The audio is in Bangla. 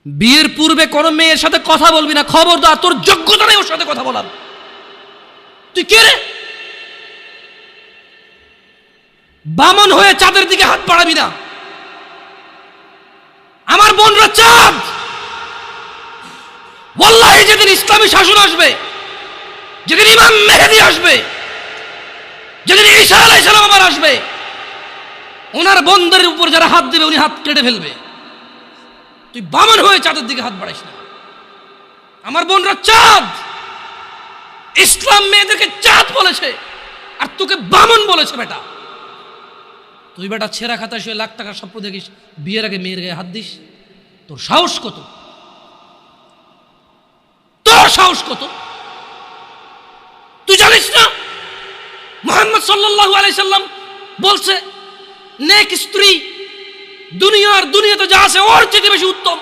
বিয়ের পূর্বে কোন মেয়ের সাথে কথা বলবি না, খবরদার, তোর যোগ্যতা নেই ওর সাথে কথা বলার। তুই কে রে? বামন হয়ে চাঁদের দিকে হাত বাড়াবি না। আমার বোনরা চাঁদ। ওয়াল্লাহি যেদিন ইসলামী শাসন আসবে, যেদিন ইমাম মেহেদী আসবে, যেদিন ঈসা আলাইহিস সালাম আবার আসবে, ওনার বন্ধের উপর যারা হাত দেবে উনি হাত কেটে ফেলবে। তুই বামন হয়ে চাঁদের দিকে হাত বাড়াইস না। আমার বোনরা চাঁদ। ইসলাম মেয়েদেরকে চাঁদ বলেছে আর তোকে বামন বলেছে। বেটা তুই বেটা ছেঁড়া খাতায় শুয়ে লাখ টাকার স্বপ্ন দেখিস, বিয়ের আগে মেয়ের গায়ে হাত দিস? তোর সাহস কত? তোর সাহস কত? তুই জানিস না মুহাম্মদ সাল্লাল্লাহু আলাইহি সাল্লাম বলছে নেক স্ত্রী দুনিয়াতে যা আছে ওর চেয়ে বেশি উত্তম।